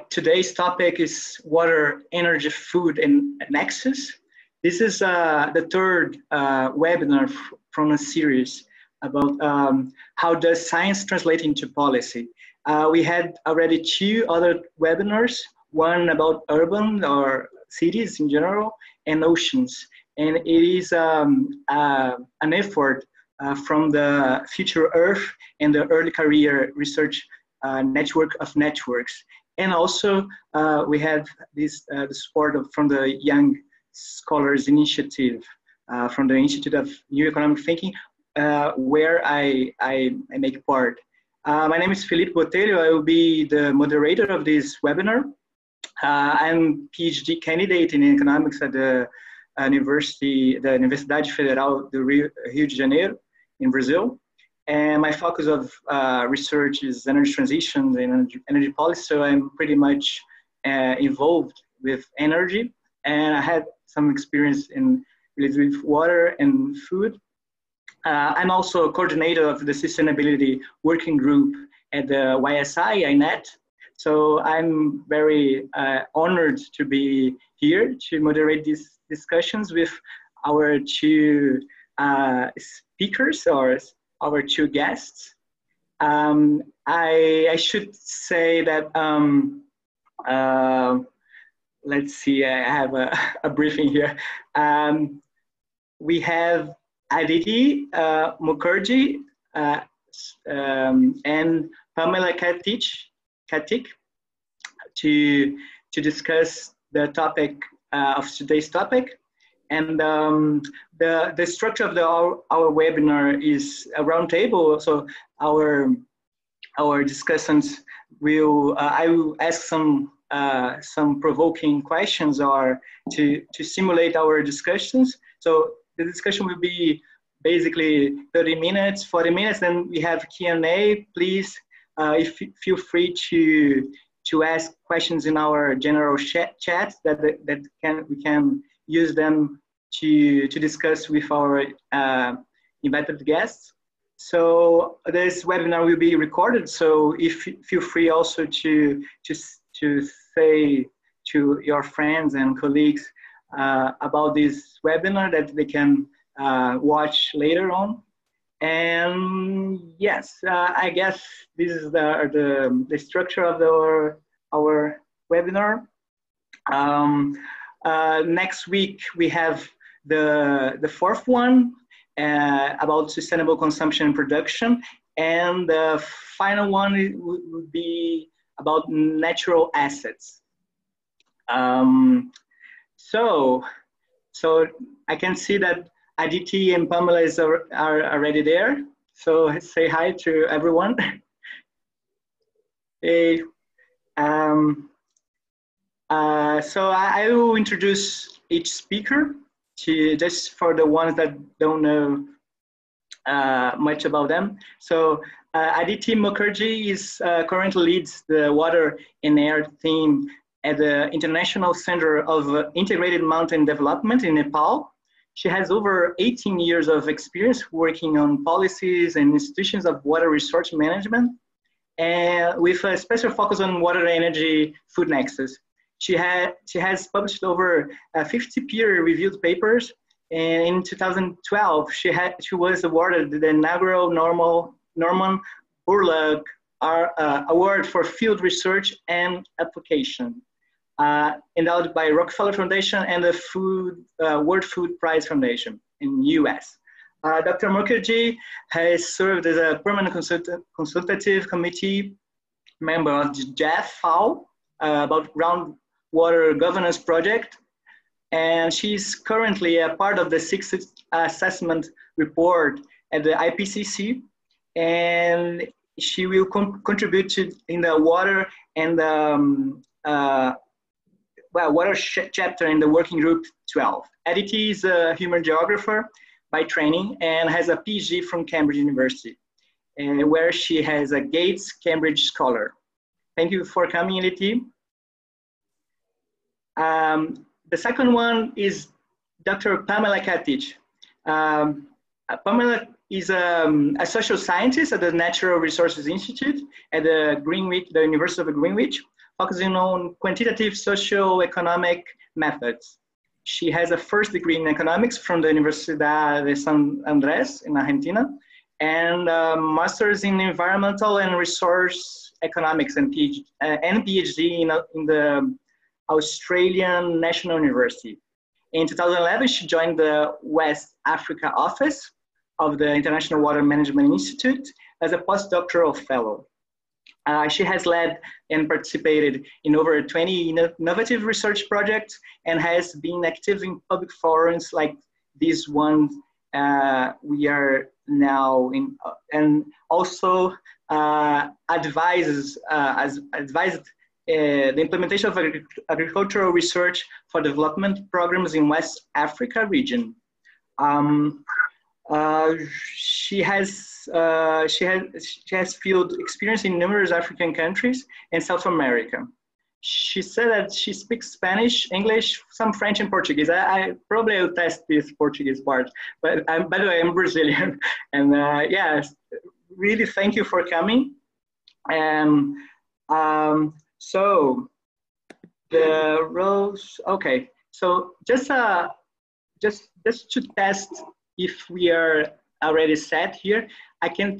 Today's topic is water, energy, food, and Nexus. This is the third webinar from a series about how does science translate into policy. We had already two other webinars, one about urban or cities in general, and oceans. And it is an effort from the Future Earth and the Early Career Research Network of Networks. And also we have this the support from the Young Scholars Initiative from the Institute of New Economic Thinking, where I make part. My name is Felipe Botelho. I will be the moderator of this webinar. I'm PhD candidate in economics at the Universidade Federal do Rio de Janeiro in Brazil. And my focus of research is energy transition and energy policy, so I'm pretty much involved with energy. And I had some experience in related with water and food. I'm also a coordinator of the sustainability working group at the YSI INET. So I'm very honored to be here to moderate these discussions with our two speakers or our two guests. I should say that, let's see, I have a briefing here. We have Aditi Mukherjee and Pamela Katic to discuss the topic of today's topic. And the structure of our webinar is a roundtable. So our discussants will, I will ask some provoking questions or to simulate our discussions. So the discussion will be basically 30 minutes, 40 minutes, then we have Q&A. Please feel free to ask questions in our general chat that we can use them to discuss with our invited guests. So this webinar will be recorded. So feel free also to say to your friends and colleagues about this webinar that they can watch later on. And yes, I guess this is the structure of our webinar. Next week we have the fourth one about sustainable consumption and production, and the final one would be about natural assets. So I can see that Aditi and Pamela are already there. So say hi to everyone. Hey. So I will introduce each speaker just for the ones that don't know much about them. So Aditi Mukherjee is currently leads the water and air team at the International Center of Integrated Mountain Development in Nepal. She has over 18 years of experience working on policies and institutions of water resource management, and with a special focus on water, energy, food nexus. She has published over 50 peer-reviewed papers, and in 2012, she was awarded the inaugural Norman Borlaug Award for Field Research and Application, endowed by Rockefeller Foundation and the World Food Prize Foundation in US. Dr. Mukherjee has served as a permanent consultative committee member of the JEF about groundwater governance project, and she's currently a part of the sixth assessment report at the IPCC, and she will contribute in the water and water chapter in the working group 12. Aditi is a human geographer by training and has a PhD from Cambridge University, where she has a Gates Cambridge Scholar. Thank you for coming, Aditi. The second one is Dr. Pamela Katic. Pamela is a social scientist at the Natural Resources Institute at the University of Greenwich. focusing on quantitative socio-economic methods. She has a first degree in economics from the Universidad de San Andrés in Argentina, and a master's in environmental and resource economics and PhD in the Australian National University. In 2011, she joined the West Africa office of the International Water Management Institute as a postdoctoral fellow. She has led and participated in over 20 innovative research projects and has been active in public forums like this one we are now in, and also advised the implementation of agricultural research for development programs in West Africa region. She has field experience in numerous African countries and South America. She said that she speaks Spanish, English, some French, and Portuguese. I probably will test this Portuguese part, but by the way, I'm Brazilian. And yes, really thank you for coming. And so the roles, okay. So just to test if we are already set here, I can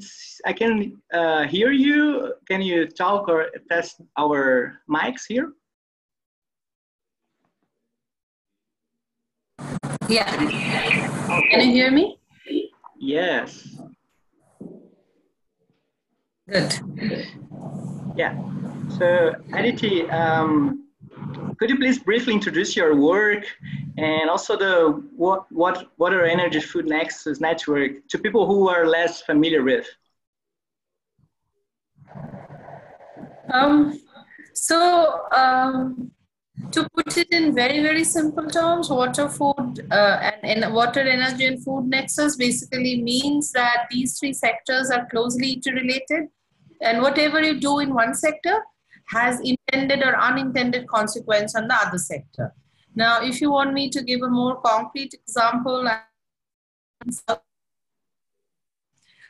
hear you. Can you talk or test our mics here? Yeah. Okay. Can you hear me? Yes. Good. Yeah. So Aditi, could you please briefly introduce your work and also the Water Energy Food Nexus network to people who are less familiar with? To put it in very, very simple terms, water, food, and water, energy, and food nexus basically means that these three sectors are closely interrelated, and whatever you do in one sector has intended or unintended consequence on the other sector. Now, if you want me to give a more concrete example,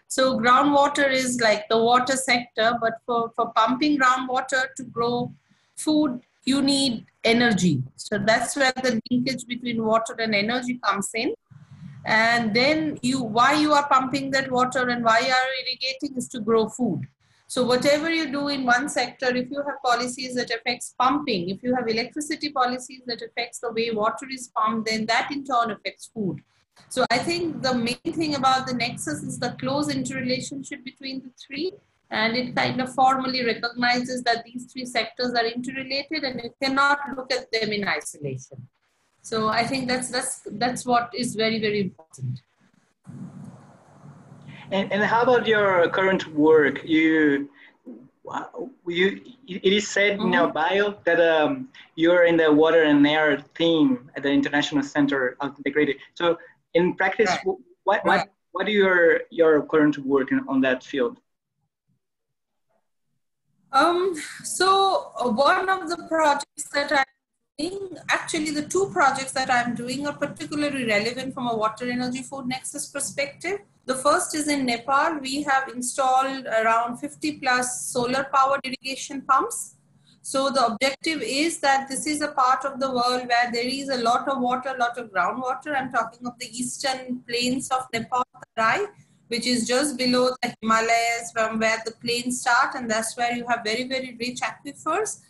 so groundwater is like the water sector, but for pumping groundwater to grow food, you need energy. So that's where the linkage between water and energy comes in. And then why you are pumping that water and why you are irrigating is to grow food. So whatever you do in one sector, if you have policies that affects pumping, if you have electricity policies that affects the way water is pumped, then that in turn affects food. So I think the main thing about the nexus is the close interrelationship between the three, and it kind of formally recognizes that these three sectors are interrelated and you cannot look at them in isolation. So I think that's what is very, very important. And how about your current work? It is said in your bio that you're in the water and air team at the International Center of Integrated. So in practice, right. What are your current work on that field? So one of the projects that I'm doing, actually the two projects that I'm doing are particularly relevant from a water energy food nexus perspective. The first is in Nepal. We have installed around 50 plus solar powered irrigation pumps. So the objective is that this is a part of the world where there is a lot of water, a lot of groundwater. I'm talking of the eastern plains of Nepal, Tarai, which is just below the Himalayas from where the plains start, and that's where you have very, very rich aquifers.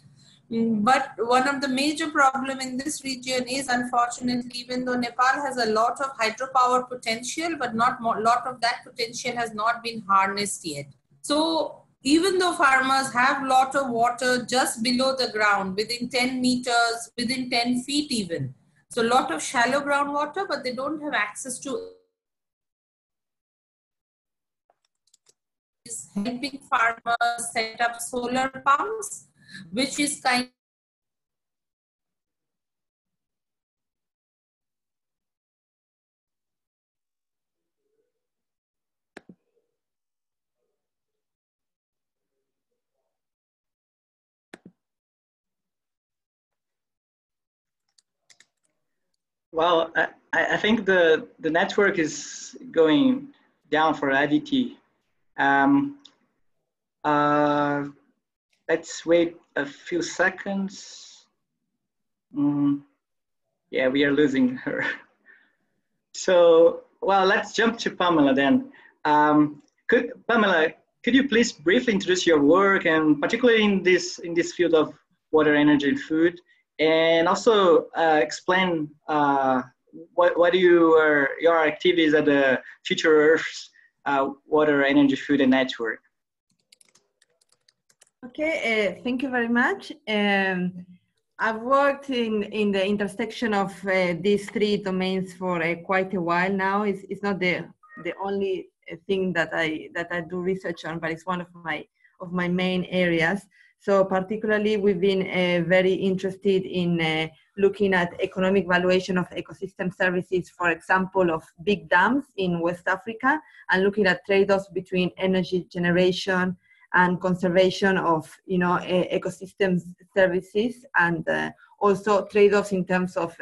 But one of the major problems in this region is, unfortunately, even though Nepal has a lot of hydropower potential, but not a lot of that potential has not been harnessed yet. So even though farmers have a lot of water just below the ground, within 10 meters, within 10 feet even, so a lot of shallow groundwater, but they don't have access to is helping farmers set up solar pumps, which is kind of Well, I think the network is going down for ADT. Let's wait a few seconds. Yeah, we are losing her. So, well, let's jump to Pamela then. Pamela, could you please briefly introduce your work, and particularly in this field of water, energy, and food, and also explain what your activities at the Future Earth's Water, Energy, Food, and Network. Okay, thank you very much. I've worked in the intersection of these three domains for quite a while now. It's not the only thing that I do research on, but it's one of my main areas. So particularly, we've been very interested in looking at economic valuation of ecosystem services, for example, of big dams in West Africa, and looking at trade-offs between energy generation and conservation of ecosystem services, and also trade-offs in terms of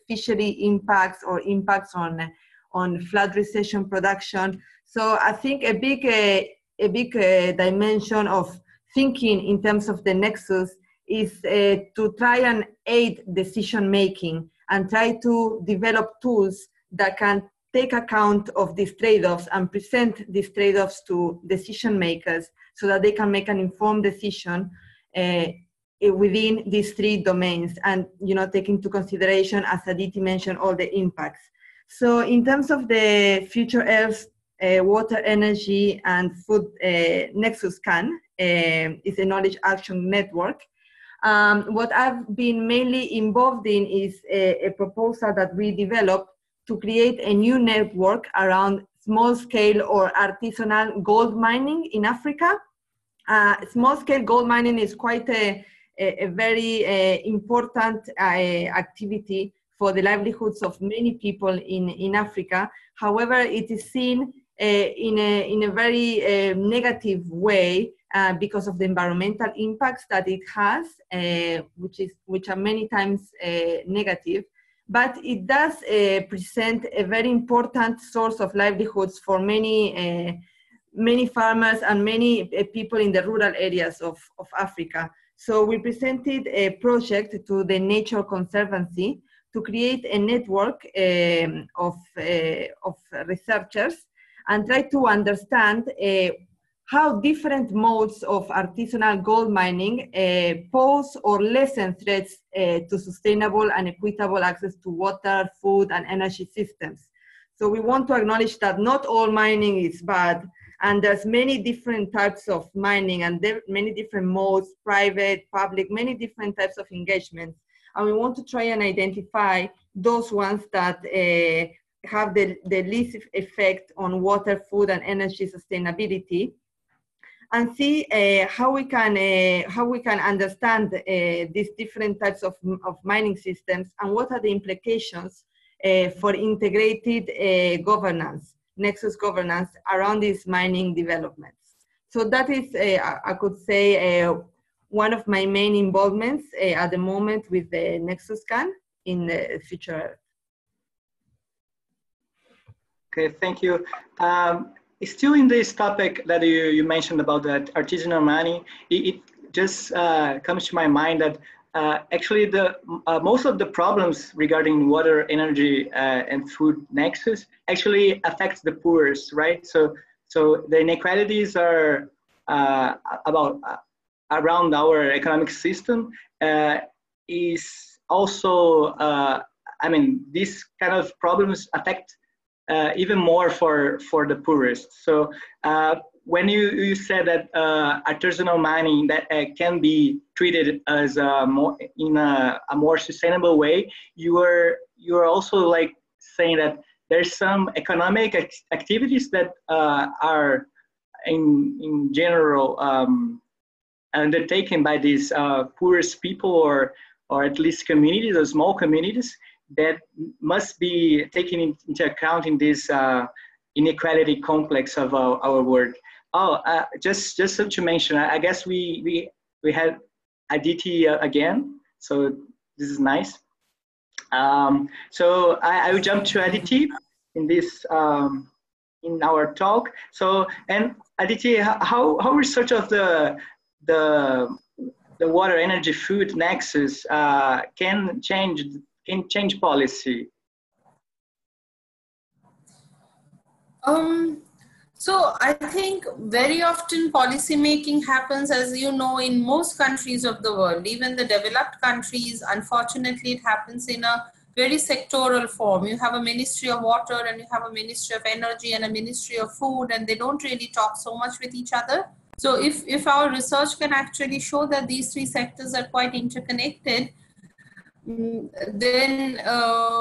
fishery impacts or impacts on flood recession production. So I think a big dimension of thinking in terms of the nexus is to try and aid decision making and try to develop tools that can take account of these trade-offs and present these trade-offs to decision makers so that they can make an informed decision within these three domains, and take into consideration, as Aditi mentioned, all the impacts. So in terms of the Future Earth's Water, Energy, and Food Nexus CAN, is a knowledge action network. What I've been mainly involved in is a proposal that we developed to create a new network around small-scale or artisanal gold mining in Africa. Small-scale gold mining is quite a very important activity for the livelihoods of many people in Africa. However, it is seen in a very negative way because of the environmental impacts that it has, which are many times negative. But it does present a very important source of livelihoods for many farmers and many people in the rural areas of Africa. So we presented a project to the Nature Conservancy to create a network of researchers and try to understand how different modes of artisanal gold mining pose or lessen threats to sustainable and equitable access to water, food, and energy systems. So we want to acknowledge that not all mining is bad, and there's many different types of mining and many different modes, private, public, many different types of engagements. And we want to try and identify those ones that have the least effect on water, food, and energy sustainability, and see how we can understand these different types of mining systems and what are the implications for integrated governance, nexus governance around these mining developments. So that is, I could say, one of my main involvements at the moment with the Nexus CAN in the Future Earth. Okay, thank you. Still in this topic that you mentioned about that artisanal mining, it just comes to my mind that actually most of the problems regarding water, energy, and food nexus actually affects the poorest, right? So the inequalities are around our economic system is also, I mean, these kind of problems affect even more for the poorest. So when you said that artisanal mining that can be treated as in a more sustainable way, you are also like saying that there's some economic activities that are in general undertaken by these poorest people or at least communities or small communities that must be taken into account in this inequality complex of our work. Oh, just to mention, I guess we had Aditi again, so this is nice. So I will jump to Aditi in this in our talk. So, and Aditi, how research of the the water, energy, food nexus can change policy? So I think very often policy making happens, as you know, in most countries of the world, even the developed countries. Unfortunately, it happens in a very sectoral form. You have a Ministry of Water and you have a Ministry of Energy and a Ministry of Food, and they don't really talk so much with each other. So if our research can actually show that these three sectors are quite interconnected, then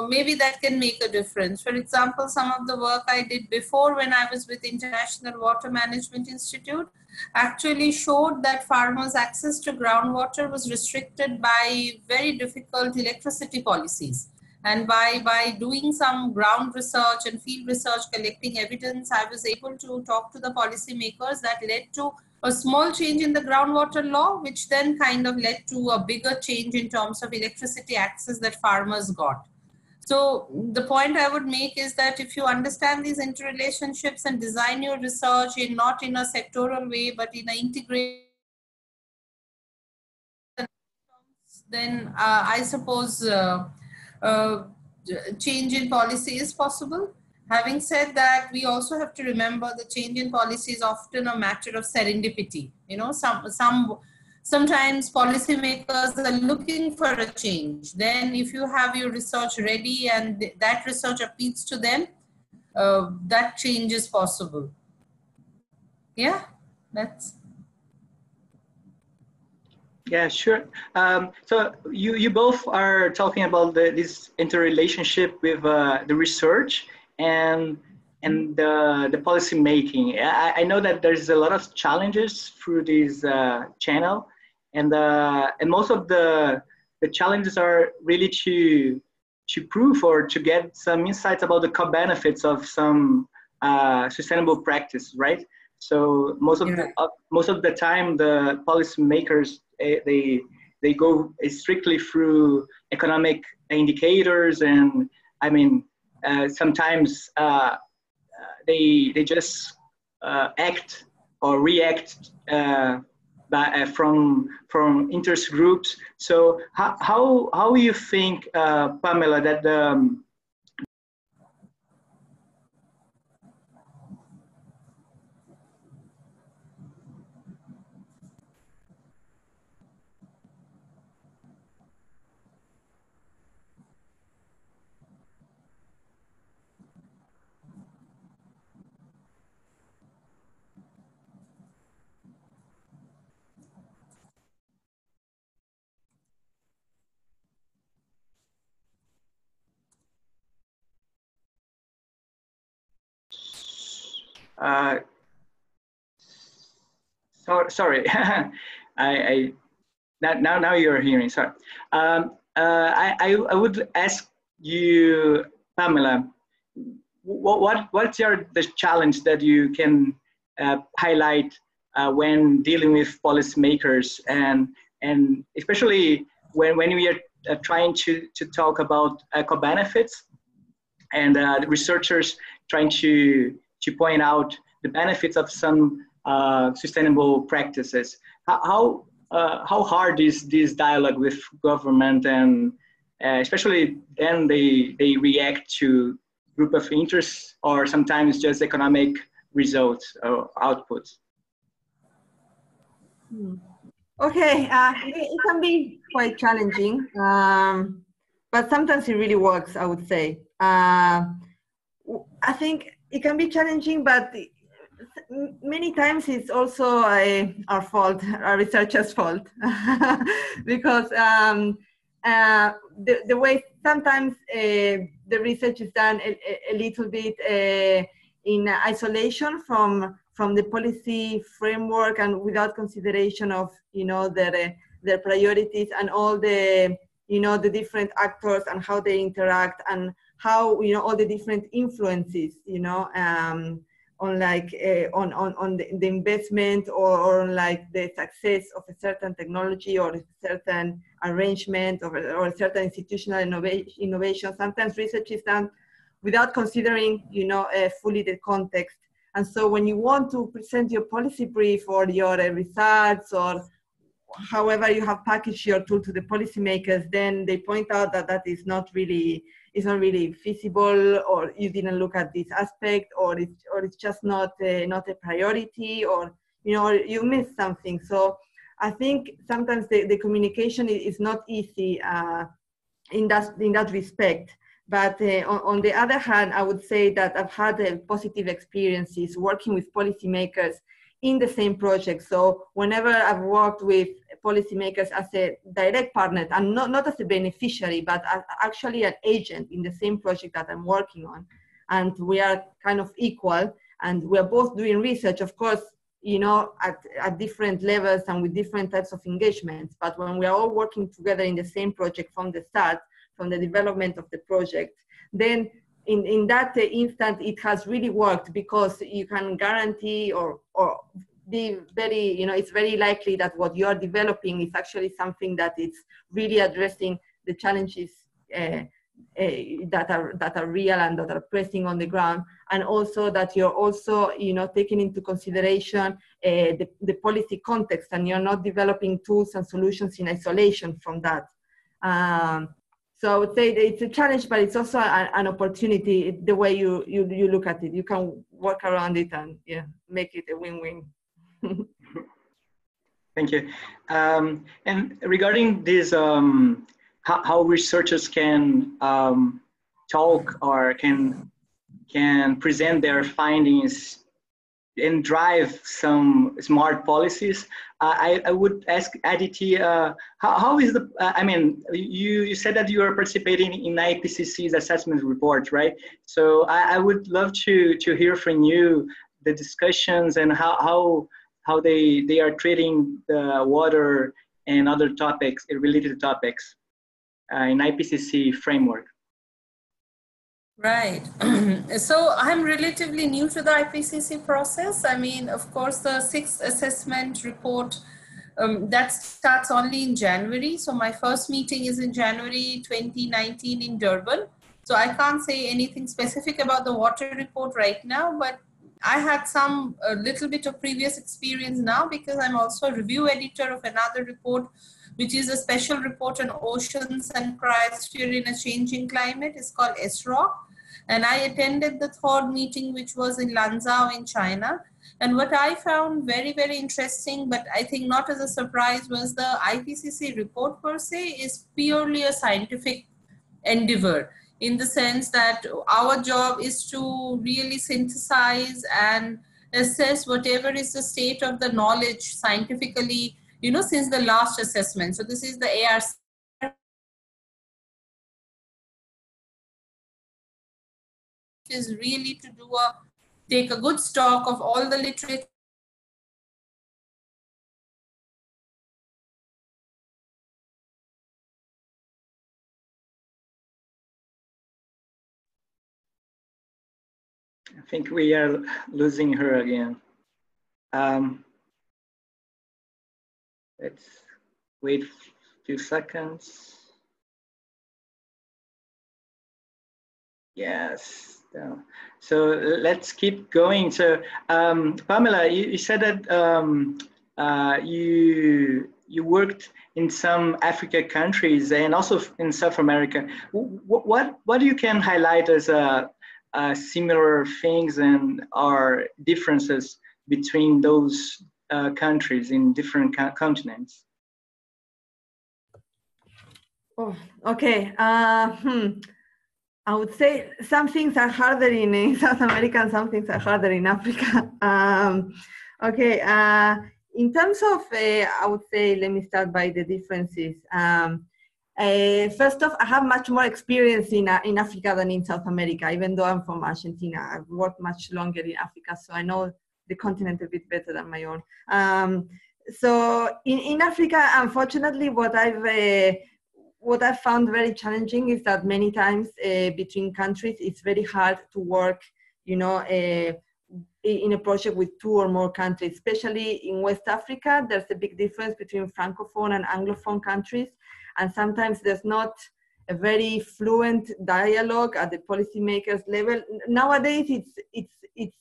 maybe that can make a difference. For example, some of the work I did before when I was with International Water Management Institute actually showed that farmers' access to groundwater was restricted by very difficult electricity policies. And by doing some ground research and field research, collecting evidence, I was able to talk to the policymakers. That led to a small change in the groundwater law, which then kind of led to a bigger change in terms of electricity access that farmers got. So the point I would make is that if you understand these interrelationships and design your research not in a sectoral way, but in an integrated, then I suppose change in policy is possible. Having said that, we also have to remember the change in policy is often a matter of serendipity. You know, sometimes policymakers are looking for a change. Then if you have your research ready and that research appeals to them, that change is possible. Yeah, that's... Yeah, sure. So you both are talking about this interrelationship with the research and the policy making. I know that there's a lot of challenges through this channel, and most of the challenges are really to prove or to get some insights about the co-benefits of some sustainable practice, right? So most of the time, the policymakers they go strictly through economic indicators, and I mean sometimes they just act or react from interest groups. So how you think, Pamela, that sorry, now you're hearing. Sorry, I would ask you, Pamela, what's the challenge that you can highlight when dealing with policymakers, and especially when we are trying to talk about co-benefits, and the researchers trying to point out the benefits of some sustainable practices. How hard is this dialogue with government, and especially then they react to group of interests or sometimes just economic results or outputs? Okay, it can be quite challenging, but sometimes it really works, I would say. I think it can be challenging, but many times it's also our fault, our researchers' fault, because the way sometimes the research is done a little bit in isolation from the policy framework and without consideration of their priorities and all the the different actors and how they interact and how all the different influences on the investment or on like the success of a certain technology or a certain arrangement or a certain institutional innovation. Sometimes research is done without considering fully the context. And so when you want to present your policy brief or your results or however you have packaged your tool to the policymakers, then they point out that that is not really feasible, or you didn't look at this aspect, or it's just not a priority, or you missed something. So I think sometimes the communication is not easy in that respect. But on the other hand, I would say that I've had positive experiences working with policymakers in the same project. So whenever I've worked with policymakers as a direct partner, and not as a beneficiary, but as actually an agent in the same project that I'm working on, and we are kind of equal, and we're both doing research, of course, at different levels and with different types of engagements. But when we are all working together in the same project from the start, from the development of the project, then in that instant, it has really worked, because you can guarantee or be very, it's very likely that what you are developing is actually something that is really addressing the challenges that are real and that are pressing on the ground, and also that you're also taking into consideration the policy context, and you're not developing tools and solutions in isolation from that. So I would say that it's a challenge, but it's also an opportunity. The way you look at it, you can work around it and make it a win-win. Thank you. And regarding this, how researchers can talk or can present their findings and drive some smart policies, I would ask Aditi, how is the, you said that you are participating in IPCC's assessment report, right? So I would love to hear from you the discussions and how they are treating the water and other topics, related topics in IPCC framework. Right. So I'm relatively new to the IPCC process. I mean, of course, the 6th assessment report, that starts only in January. So my first meeting is in January 2019 in Durban. So I can't say anything specific about the water report right now, but I had a little bit of previous experience now, because I'm also a review editor of another report, which is a special report on oceans and cryosphere in a changing climate. It's called SROC. And I attended the 3rd meeting, which was in Lanzhou in China. And what I found very, very interesting, but I think not as a surprise, was the IPCC report per se is purely a scientific endeavor, in the sense that our job is to really synthesize and assess whatever is the state of the knowledge scientifically, since the last assessment. So this is the ARC. Is really to take a good stock of all the literature. I think we are losing her again. Let's wait a few seconds. Yes. So let's keep going. So Pamela, you said that you worked in some Africa countries and also in South America. What you can highlight as similar things and or differences between those countries in different continents? Oh, okay. I would say some things are harder in South America and some things are harder in Africa. Okay, in terms of, I would say, let me start by the differences. First off, I have much more experience in Africa than in South America, even though I'm from Argentina. I've worked much longer in Africa, so I know the continent a bit better than my own. So in Africa, unfortunately, what I've found very challenging is that many times between countries, it's very hard to work, in a project with 2 or more countries. Especially in West Africa, there's a big difference between Francophone and Anglophone countries. And sometimes there's not a very fluent dialogue at the policymakers level. Nowadays, it's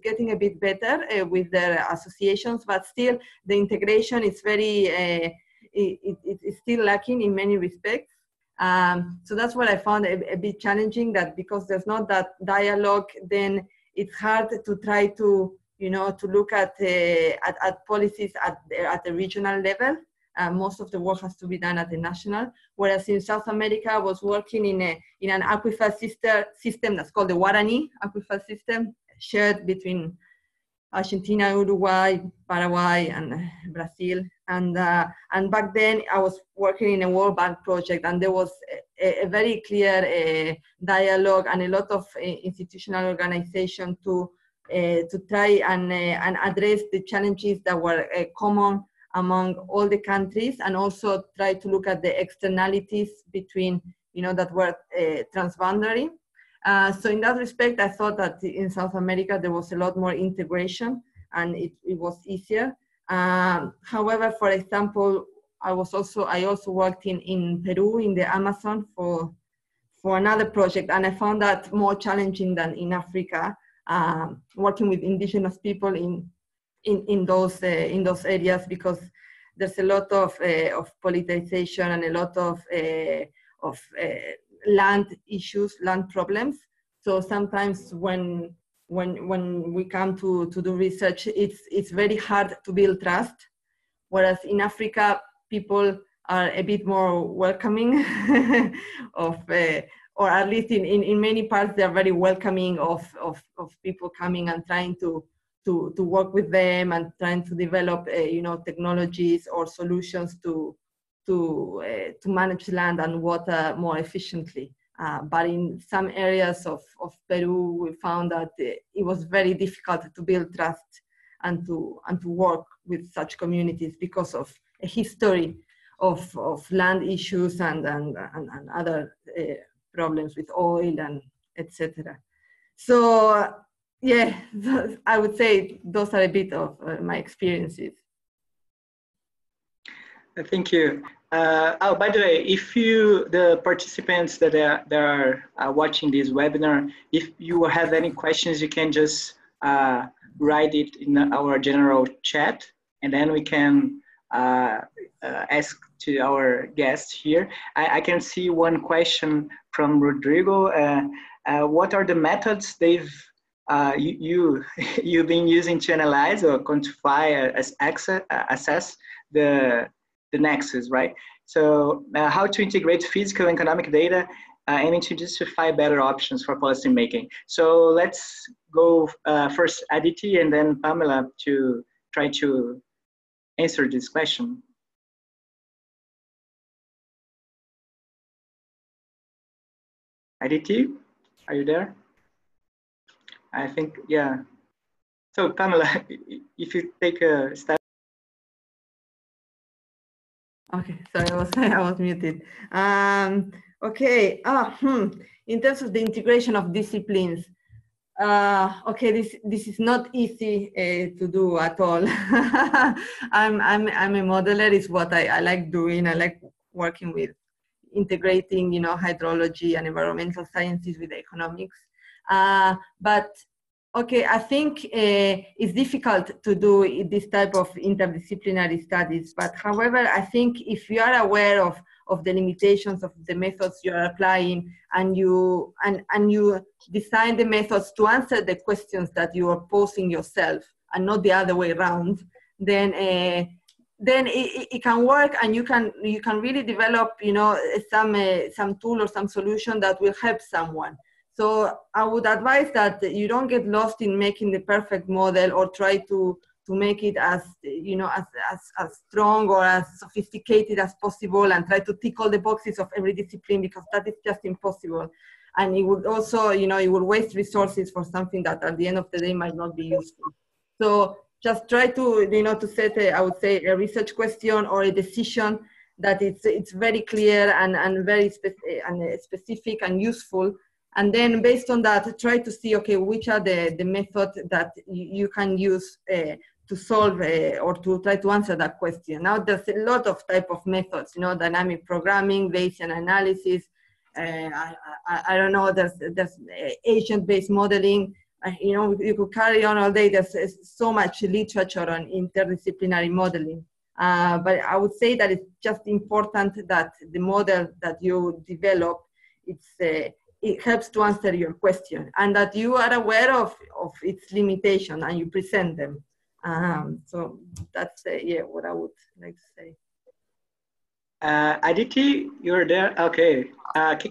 getting a bit better with their associations, but still the integration is very, it's still lacking in many respects. So that's what I found a bit challenging, that because there's not that dialogue, then it's hard to try to, to look at policies at the regional level. Most of the work has to be done at the national. Whereas in South America, I was working in an aquifer system that's called the Guarani aquifer system, shared between Argentina, Uruguay, Paraguay, and Brazil. And back then, I was working in a World Bank project, and there was a very clear dialogue and a lot of institutional organization to try and address the challenges that were common among all the countries, and also try to look at the externalities between, that were transboundary. So in that respect, I thought that in South America, there was a lot more integration and it was easier. However, for example, I also worked in Peru, in the Amazon for another project, and I found that more challenging than in Africa, working with indigenous people in those areas, because there's a lot of politicization and a lot of land issues, land problems. So sometimes when we come to do research, it's very hard to build trust. Whereas in Africa, people are a bit more welcoming or at least in many parts, they're very welcoming of people coming and trying to work with them and trying to develop, technologies or solutions to manage land and water more efficiently. But in some areas of Peru, we found that it was very difficult to build trust and to work with such communities because of a history of land issues and other problems with oil and etc. So yeah, I would say those are a bit of my experiences. Thank you. Oh, by the way, if the participants that are watching this webinar, if you have any questions, you can just write it in our general chat, and then we can ask to our guests here. I can see one question from Rodrigo. What are the methods you've been using to analyze or quantify, assess the Nexus, right? So how to integrate physical and economic data aiming to justify better options for policy making. So let's go first Aditi and then Pamela to try to answer this question. Aditi, are you there? I think, yeah. So Pamela, if you take a step. Okay, sorry, I was muted. Okay, in terms of the integration of disciplines, okay, this is not easy to do at all. I'm a modeler, is what I like doing. I like working with integrating, hydrology and environmental sciences with economics. But okay, I think it's difficult to do this type of interdisciplinary studies. But however, I think if you are aware of the limitations of the methods you are applying, and you design the methods to answer the questions that you are posing yourself, and not the other way around, then it can work, and you can really develop, some tool or some solution that will help someone. So I would advise that you don't get lost in making the perfect model, or try to make it as, as strong or as sophisticated as possible, and try to tick all the boxes of every discipline, because that is just impossible. And it would also, it would waste resources for something that at the end of the day might not be useful. So just try to, to set I would say, a research question or a decision that it's very clear and very specific and useful. And then based on that, try to see, okay, which are the methods that you can use to solve or to try to answer that question. Now, there's a lot of type of methods, dynamic programming, Bayesian analysis, I don't know, there's agent-based modeling. You know, you could carry on all day. There's so much literature on interdisciplinary modeling. But I would say that it's just important that the model that you develop, it helps to answer your question, and that you are aware of its limitation and you present them. So that's yeah, what I would like to say. Aditi, you're there. Okay.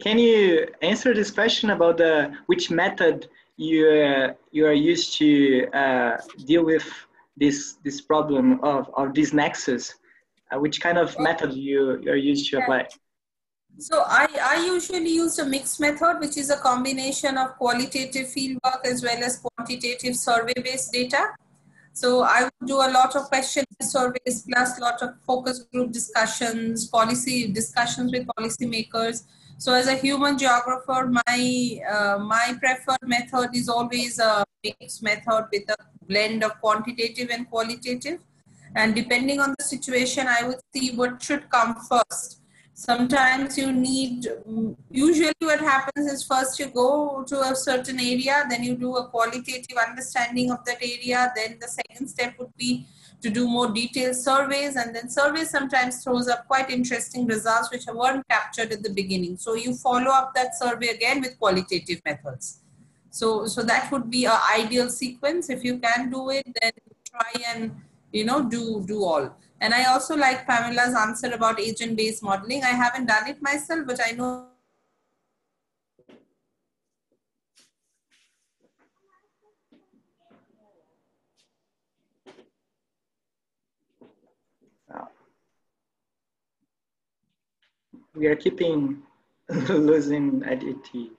Can you answer this question about which method you are used to deal with this problem of this nexus? Which kind of method you are used to apply? So I usually use a mixed method, which is a combination of qualitative fieldwork as well as quantitative survey-based data. So I would do a lot of question surveys plus a lot of focus group discussions, policy discussions with policymakers. So as a human geographer, my preferred method is always a mixed method with a blend of quantitative and qualitative. And depending on the situation, I would see what should come first. Sometimes you need, usually what happens is first you go to a certain area, then you do a qualitative understanding of that area. Then the second step would be to do more detailed surveys, and then surveys sometimes throws up quite interesting results which weren't captured at the beginning. So you follow up that survey again with qualitative methods. So that would be an ideal sequence. If you can do it, then try and, you know, do all. And I also like Pamela's answer about agent-based modeling. I haven't done it myself, but I know. We are keeping losing Aditi.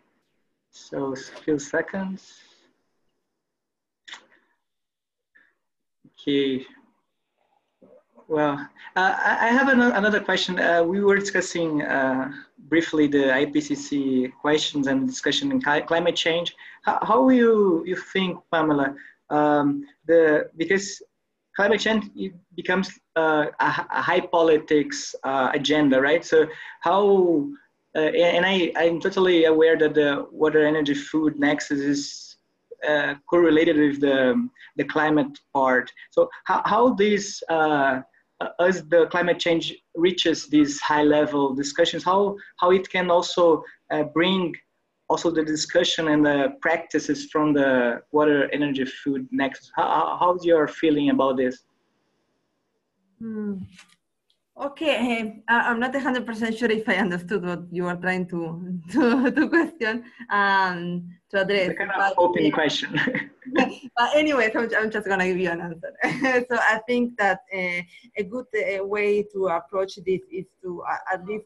So a few seconds. Okay. Well, I have another question. We were discussing briefly the IPCC questions and discussion in climate change. How you think, Pamela, because climate change becomes a high politics agenda, right? So how, and I'm totally aware that the water, energy, food nexus is correlated with the climate part. So how this as the climate change reaches these high level discussions, how it can also bring also the discussion and the practices from the water, energy, food nexus. How's your feeling about this? Okay, I'm not 100% sure if I understood what you were trying to question, to address. It's a kind of open question. But anyways, I'm just gonna give you an answer. So I think that a good way to approach this is to at least,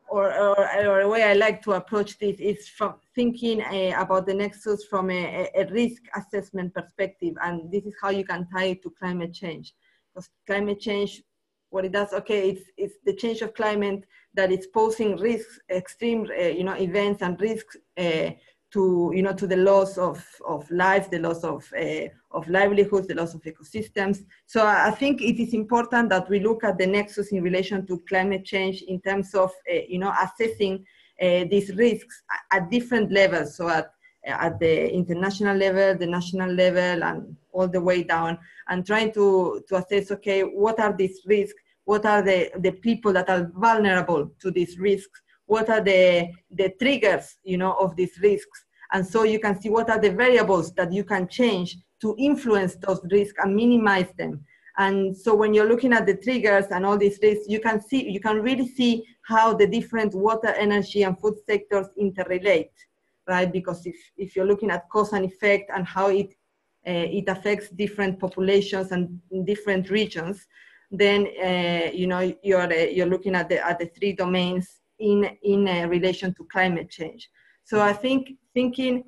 or a way I like to approach this is from thinking about the nexus from a risk assessment perspective, and this is how you can tie it to climate change. Because climate change, what it does, okay, it's the change of climate that is posing risks, extreme, events and risks to the loss of life, the loss of livelihoods, the loss of ecosystems. So I think it is important that we look at the nexus in relation to climate change in terms of, assessing these risks at different levels. So at the international level, the national level, and all the way down, and trying to assess, okay, what are these risks? What are the people that are vulnerable to these risks? What are the triggers, of these risks? And so you can see what are the variables that you can change to influence those risks and minimize them. And so when you're looking at the triggers and all these risks, you can really see how the different water, energy, and food sectors interrelate, right? Because if you're looking at cause and effect and how it affects different populations and different regions, then you're looking at the three domains in relation to climate change. So I think thinking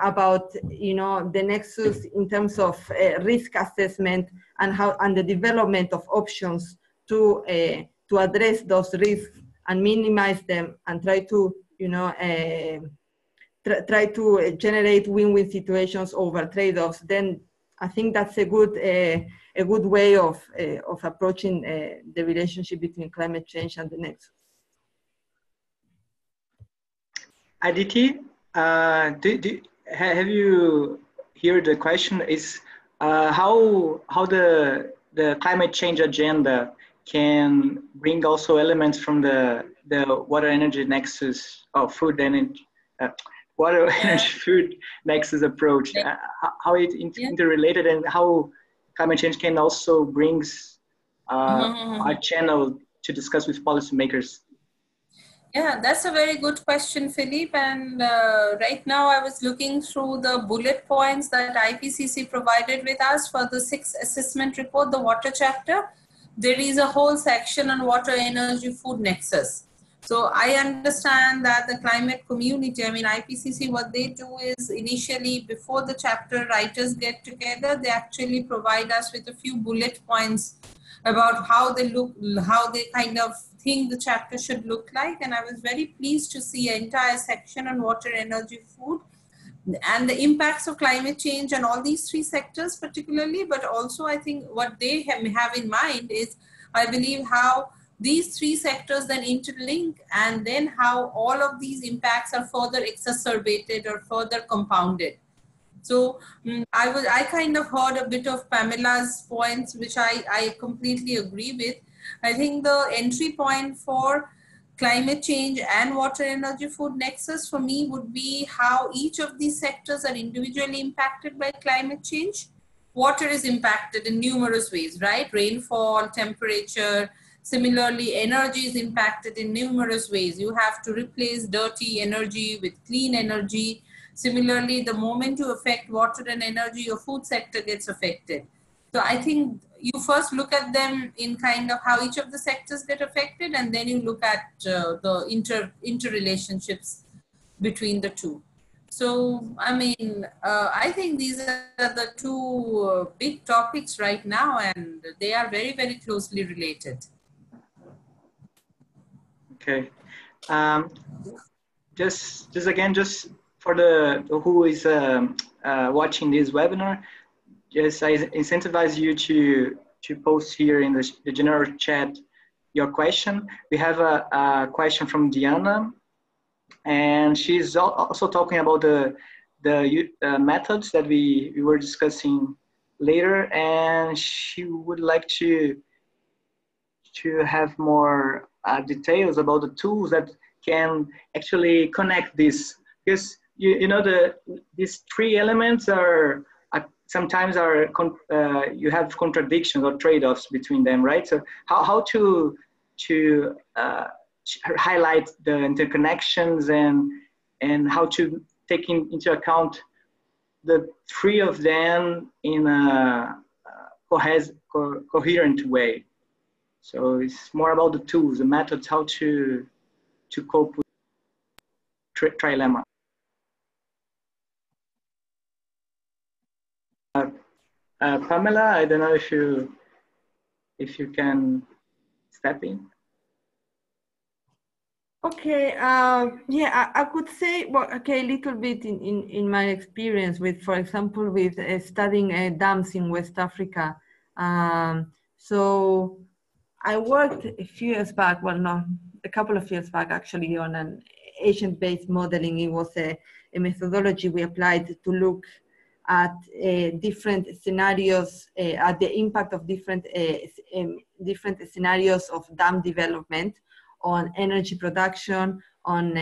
about the nexus in terms of risk assessment and the development of options to address those risks and minimize them and try to try to generate win-win situations over trade-offs, then I think that's a good way of approaching the relationship between climate change and the nexus. IDT, have you heard the question is how the climate change agenda can bring also elements from the water energy nexus or food energy water energy food nexus approach, how it interrelated and how climate change can also brings a channel to discuss with policymakers. Yeah, that's a very good question, Philippe. And right now I was looking through the bullet points that IPCC provided with us for the 6th assessment report, the water chapter. There is a whole section on water, energy, food nexus. So I understand that the climate community, I mean, IPCC, what they do is initially before the chapter writers get together, they actually provide us with a few bullet points about how they look, how they kind of think the chapter should look like. And I was very pleased to see an entire section on water, energy, food, and the impacts of climate change on all these three sectors particularly. But also I think what they have in mind is, I believe, how these three sectors then interlink, and then how all of these impacts are further exacerbated or further compounded. So I kind of heard a bit of Pamela's points, which I completely agree with. I think the entry point for climate change and water, energy, food nexus for me would be how each of these sectors are individually impacted by climate change. Water is impacted in numerous ways, right? Rainfall, temperature. Similarly, energy is impacted in numerous ways. You have to replace dirty energy with clean energy. Similarly, the moment you affect water and energy, your food sector gets affected. So I think you first look at them in kind of how each of the sectors get affected, and then you look at the interrelationships between the two. So, I mean, I think these are the two big topics right now, and they are very, very closely related. Okay. Just for the who is watching this webinar, yes, I incentivize you to post here in the general chat your question. We have a question from Diana, and she's also talking about the methods that we were discussing later, and she would like to have more details about the tools that can actually connect this, because you know these three elements are sometimes you have contradictions or trade-offs between them, right? So how to highlight the interconnections and how to take into account the three of them in a coherent way. So it's more about the tools, the methods, how to cope with trilemma. Pamela, I don't know if you can step in. Okay, yeah, I could say, well, okay, a little bit in my experience with, for example, with studying dams in West Africa. So I worked a few years back, well, no, a couple of years back actually, on an agent-based modeling. It was a methodology we applied to look at different scenarios, at the impact of different scenarios of dam development on energy production, on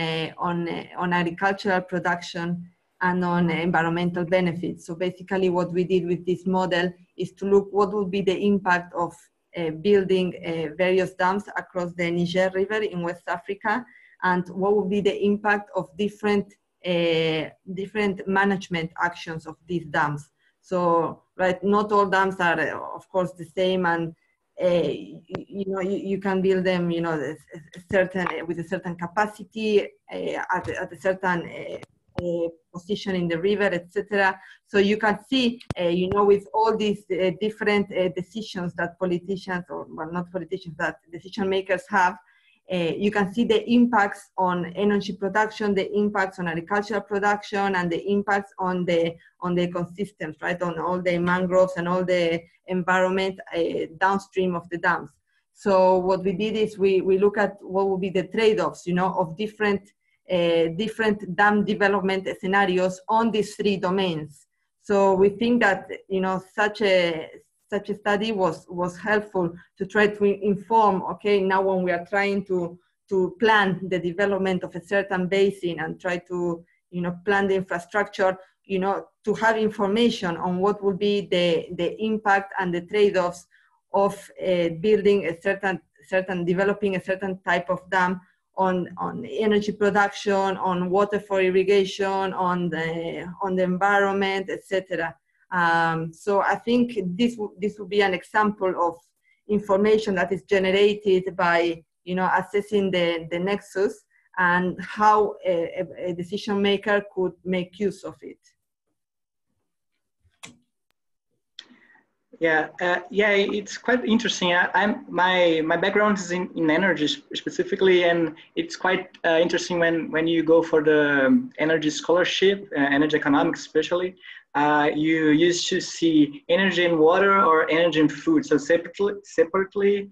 agricultural production, and on environmental benefits. So basically what we did with this model is to look what would be the impact of building various dams across the Niger River in West Africa, and what would be the impact of different management actions of these dams. So, right, not all dams are, of course, the same, and you can build them, with a certain capacity at a certain position in the river, etc. So you can see, with all these different decisions that politicians, or well, not politicians, that decision makers have, you can see the impacts on energy production, the impacts on agricultural production, and the impacts on the ecosystems, right, on all the mangroves and all the environment downstream of the dams. So what we did is we look at what would be the trade-offs, of different different dam development scenarios on these three domains. So we think that, you know, such a study was helpful to try to inform, okay, now when we are trying to plan the development of a certain basin and try to, you know, plan the infrastructure, you know, to have information on what will be the impact and the trade-offs of building a certain developing a certain type of dam on energy production, on water for irrigation, on the environment, etc. So I think this would be an example of information that is generated by, you know, assessing the nexus and how a decision maker could make use of it. Yeah, it's quite interesting. My background is in energy specifically, and it's quite interesting when you go for the energy scholarship, energy economics especially. You used to see energy and water or energy and food, so separately,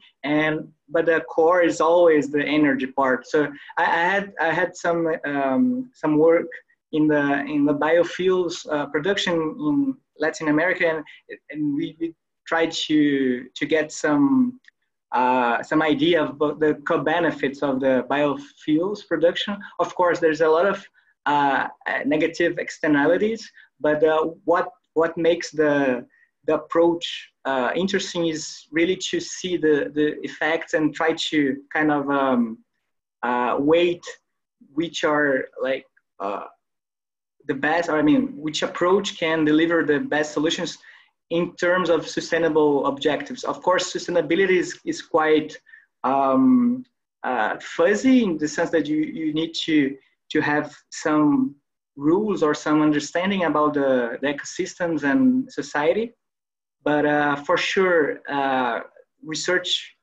but the core is always the energy part. So I had some work in the biofuels production in Latin America, and we tried to get some idea of the co-benefits of the biofuels production. Of course, there's a lot of negative externalities, but what makes the approach interesting is really to see the effects and try to kind of weight which are like the best, or I mean, which approach can deliver the best solutions in terms of sustainable objectives. Of course, sustainability is quite fuzzy in the sense that you need to have some rules or some understanding about the ecosystems and society. But for sure, research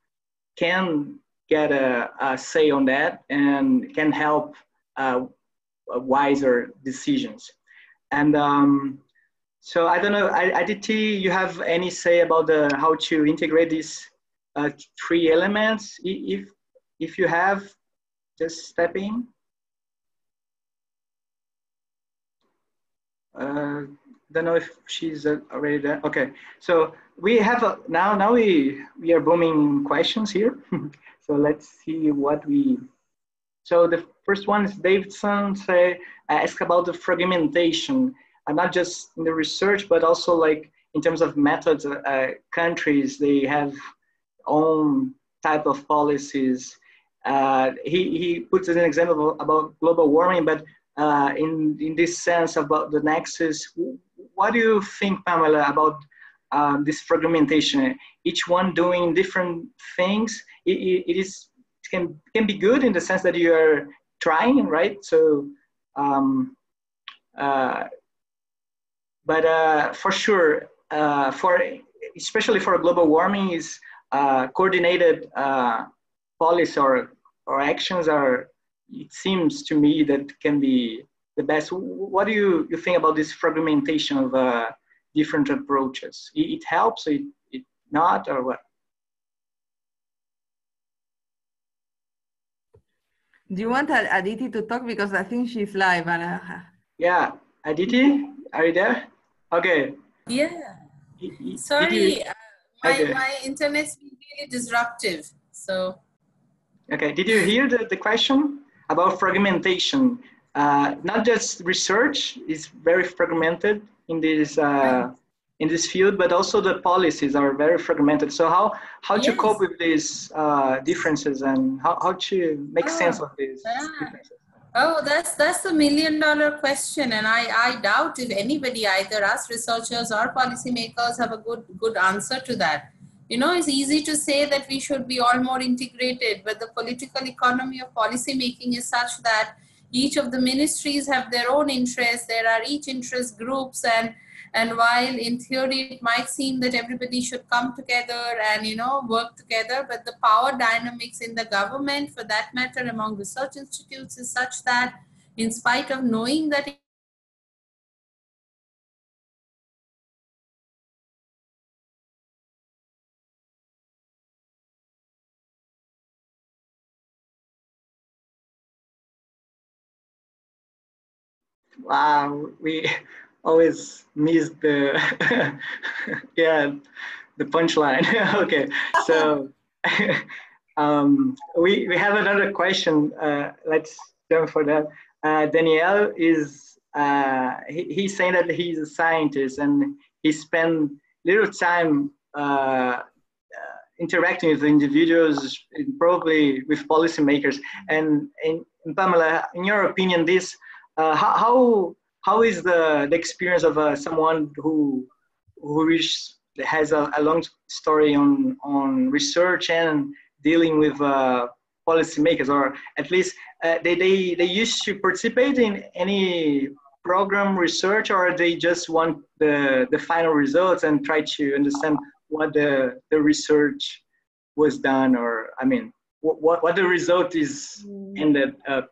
can get a say on that and can help wiser decisions. And so I don't know, IDT, you have any say about how to integrate these three elements? If you have, just step in. Don't know if she's already there. Okay, so we have now we are booming questions here. So let's see what we. So the first one is Davidson ask about the fragmentation, and not just in the research, but also like in terms of methods. Countries, they have own type of policies. He puts an example about global warming, but in this sense about the nexus, what do you think, Pamela, about this fragmentation? Each one doing different things. It can be good in the sense that you are trying, right? So, but for sure, especially for global warming, is coordinated policy or actions are. It seems to me that can be the best. What do you think about this fragmentation of different approaches? It helps, it not, or what? Do you want Aditi to talk? Because I think she's live. And, Yeah, Aditi, are you there? Okay. Yeah. Sorry, okay. my internet's been really disruptive. So. Okay, did you hear the question about fragmentation? Not just research is very fragmented in this field, but also the policies are very fragmented. So how to cope with these differences and how to make sense of these differences? Oh, that's the $1 million question, and I doubt if anybody, either us researchers or policymakers, have a good answer to that. You know, it's easy to say that we should be all more integrated, but the political economy of policy making is such that each of the ministries have their own interests. There are each interest groups, and while in theory it might seem that everybody should come together and, you know, work together, but the power dynamics in the government, for that matter, among research institutes, is such that in spite of knowing that we always miss the yeah, the punchline. Okay, so we have another question. Let's jump for that. Danielle is he's saying that he's a scientist and he spent little time interacting with individuals, probably with policymakers. And Pamela, in your opinion, this how is the experience of someone who has a long story on research and dealing with policymakers, or at least they used to participate in any program research, or they just want the final results and try to understand what the research was done, or I mean, what the result is ended up.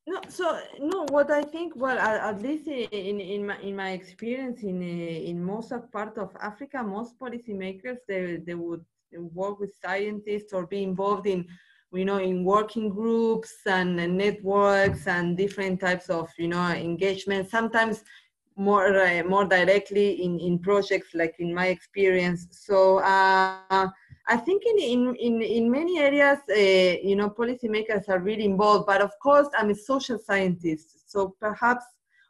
No, so no. What I think, well, at least in my experience in most of part of Africa, most policymakers they would work with scientists or be involved in, in working groups and networks and different types of engagement. Sometimes more directly in projects, like in my experience. So I think in many areas, policymakers are really involved, but of course I'm a social scientist. So perhaps,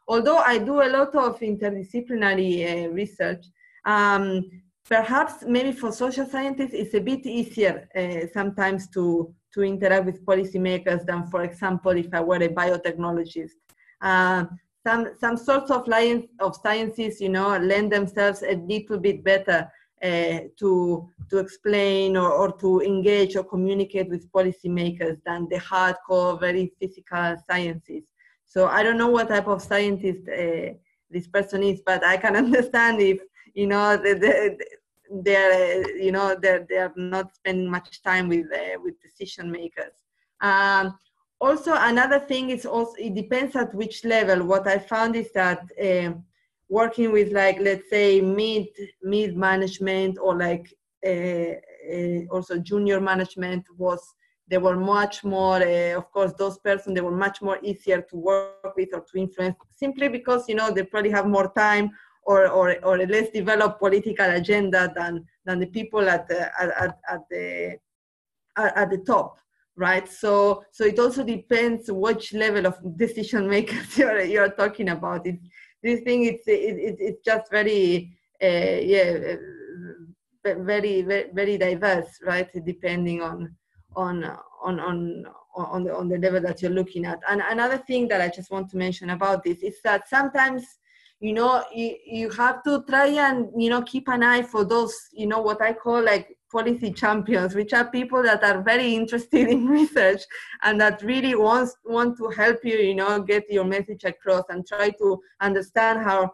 although I do a lot of interdisciplinary research, perhaps maybe for social scientists, it's a bit easier sometimes to interact with policymakers than, for example, if I were a biotechnologist. Some sorts of sciences, lend themselves a little bit better to explain or to engage or communicate with policymakers than the hardcore, very physical sciences. So I don't know what type of scientist this person is, but I can understand if they're not spending much time with decision makers. Also, another thing is also, it depends at which level. What I found is that working with, like, let's say mid management, or like also junior management, they were much more, of course, those persons, they were much more easier to work with or to influence, simply because, they probably have more time or a less developed political agenda than the people at the top. Right, so it also depends which level of decision makers you're talking about. This thing, it's just very very diverse, right? Depending on the level that you're looking at. And another thing that I just want to mention about this is that sometimes, you have to try and keep an eye for those, what I call like policy champions, which are people that are very interested in research and that really want to help you, get your message across and try to understand how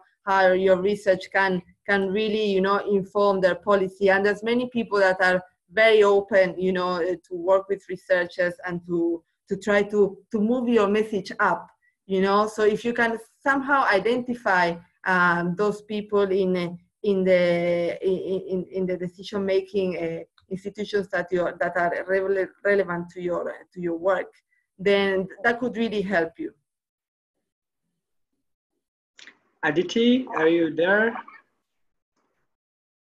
your research can really, inform their policy. And there's many people that are very open, to work with researchers and to try to move your message up, So if you can somehow identify those people in the decision making institutions that are relevant to your work, then that could really help you. Aditi, are you there?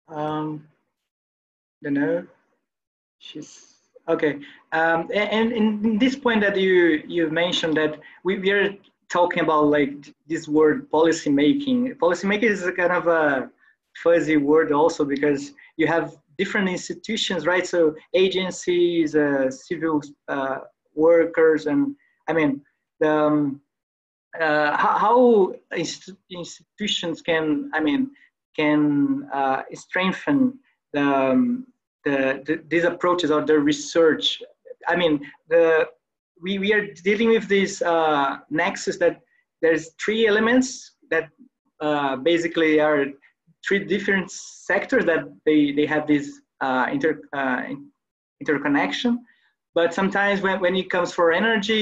Don't know. She's okay. And in this point that you mentioned, that we are talking about like this word policy making. Policy making is a kind of a fuzzy word also, because you have different institutions, right? So agencies, civil workers, and I mean how institutions can strengthen these approaches or the research. I mean, we are dealing with this nexus that there's three elements that basically are three different sectors that they have this interconnection. But sometimes when it comes for energy,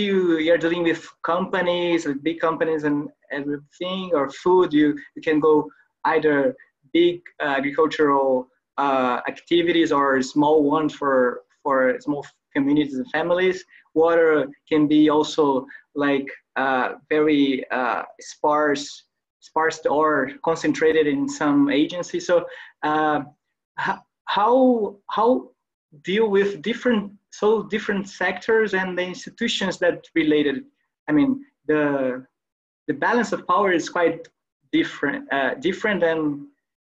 you're dealing with companies, with big companies and everything, or food, you can go either big agricultural activities or small ones for for small communities and families. Water can be also like very sparse or concentrated in some agencies. So how deal with different sectors and the institutions that related? I mean, the balance of power is quite different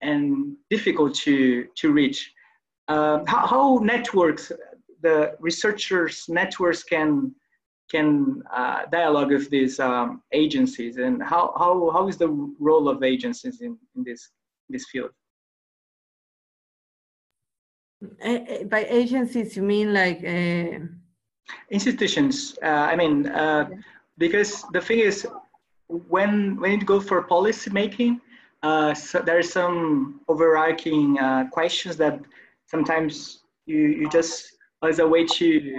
and difficult to reach. How networks, the researchers networks can dialogue with these agencies, and how is the role of agencies in this field? By agencies, you mean like institutions? I mean, because the thing is, when you go for policy making, so there's some overarching questions that sometimes you just, as a way to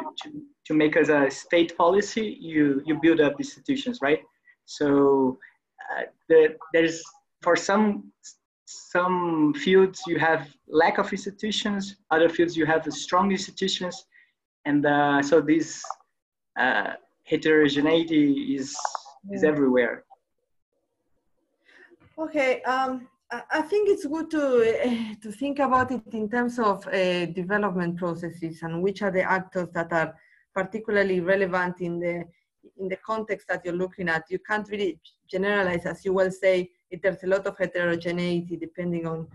make as a state policy, you build up institutions, right? So there's, for some fields you have lack of institutions, other fields you have strong institutions, and so this heterogeneity is everywhere. Okay, I think it's good to think about it in terms of development processes and which are the actors that are particularly relevant in the context that you're looking at. You can't really generalize, as you well say. There's a lot of heterogeneity depending on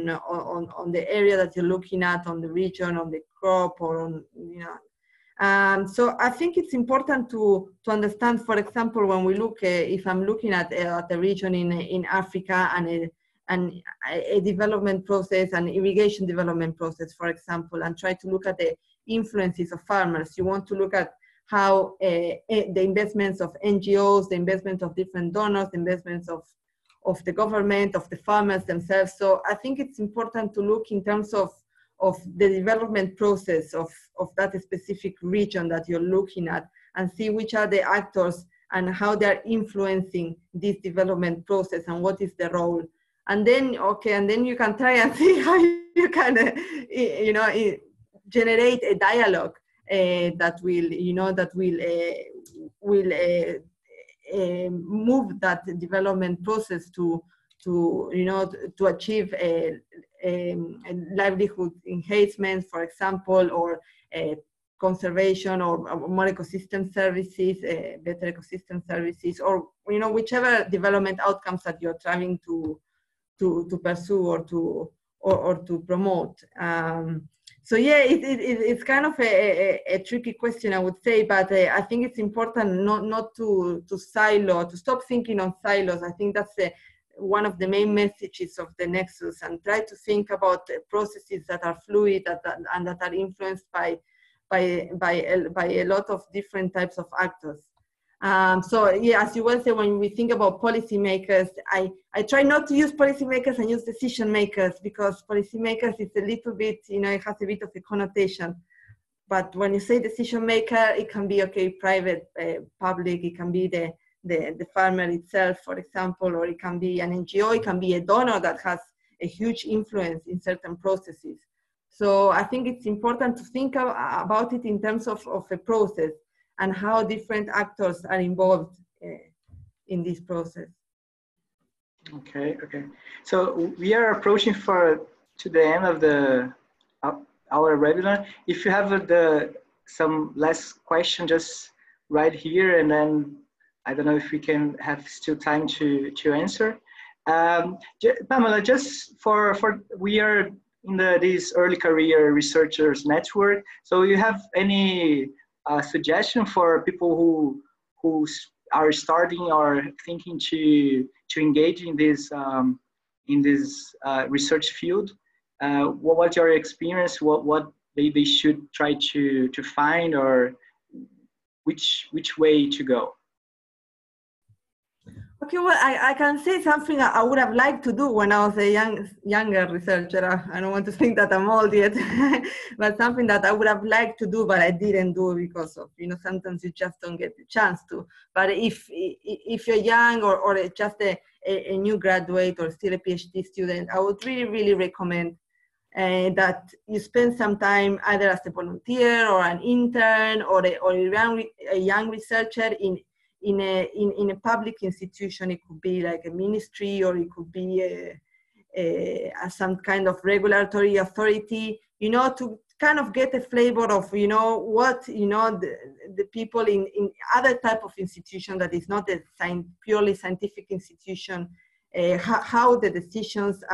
the area that you're looking at, on the region, on the crop, or on, you know. So I think it's important to understand, for example, when we look, if I'm looking at a region in Africa and a development process, an irrigation development process, for example, and try to look at the influences of farmers. You want to look at how the investments of NGOs, the investment of different donors, the investments of the government, of the farmers themselves. So I think it's important to look in terms of the development process of that specific region that you're looking at, and see which are the actors and how they're influencing this development process and what is the role. And then, you can try and see how you can, generate a dialogue that will move that development process to achieve a livelihood enhancement, for example, or conservation, or more ecosystem services, better ecosystem services, or whichever development outcomes that you're trying to pursue or to promote. So yeah, it's kind of a tricky question, I would say, but I think it's important not to stop thinking on silos. I think that's one of the main messages of the Nexus, and try to think about processes that are fluid and that are influenced by a lot of different types of actors. So yeah, as you well say, when we think about policymakers, I try not to use policymakers and use decision makers, because policymakers is a little bit, it has a bit of a connotation. But when you say decision maker, it can be, private, public, it can be the farmer itself, for example, or it can be an NGO, it can be a donor that has a huge influence in certain processes. So I think it's important to think about it in terms of a process, and how different actors are involved in this process. Okay. So we are approaching to the end of our webinar. If you have some last question, just right here, and then I don't know if we can have still time to answer. Pamela, just we are in this early career researchers network. So you have any suggestion for people who are starting or thinking to engage in this research field? What's your experience? What they should try to find, or which way to go? Okay, well, I can say something I would have liked to do when I was a younger researcher. I don't want to think that I'm old yet, but something that I would have liked to do, but I didn't do because of, sometimes you just don't get the chance to. But if you're young or just a new graduate or still a PhD student, I would really, really recommend that you spend some time either as a volunteer or an intern or a young researcher in a public institution. It could be like a ministry, or it could be some kind of regulatory authority, you know, to kind of get a flavor of, you know, what, you know, the people in other type of institution that is not a purely scientific institution, how the decisions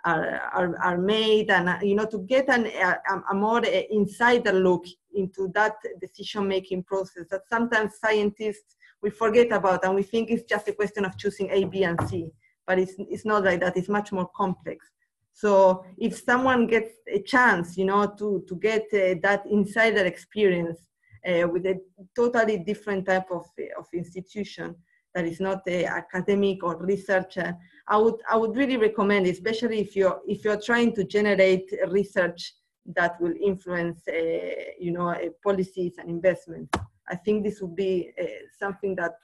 are made, and you know, to get a more insider look into that decision-making process that sometimes scientists we forget about, and we think it's just a question of choosing A, B, and C, but it's not like that. It's much more complex. So if someone gets a chance, you know, to get that insider experience with a totally different type of institution that is not academic or researcher, I would really recommend, especially if you're trying to generate research that will influence, you know, policies and investments. I think this would be something that,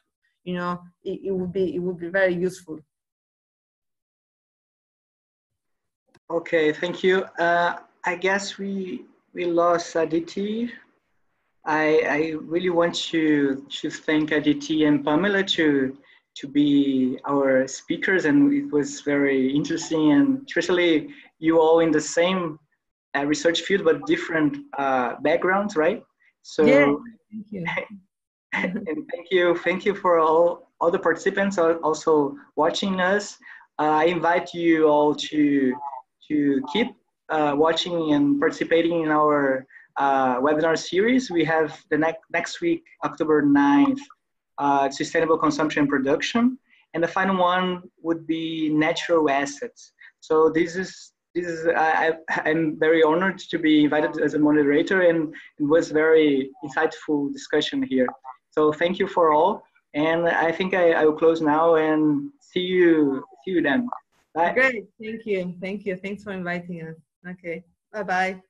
you know, it would be very useful. Okay, thank you. I guess we lost Aditi. I really want to thank Aditi and Pamela to be our speakers, and it was very interesting, and especially you all in the same research field but different backgrounds, right? So yeah, thank you. And thank you for all the participants also watching us. I invite you all to keep watching and participating in our webinar series. We have the next week, October 9th, sustainable consumption and production, and the final one would be natural assets. So I'm very honored to be invited as a moderator, and it was very insightful discussion here. So thank you for all, and I think I will close now and see you then. Bye. Great, thank you. Thanks for inviting us. Okay, bye-bye.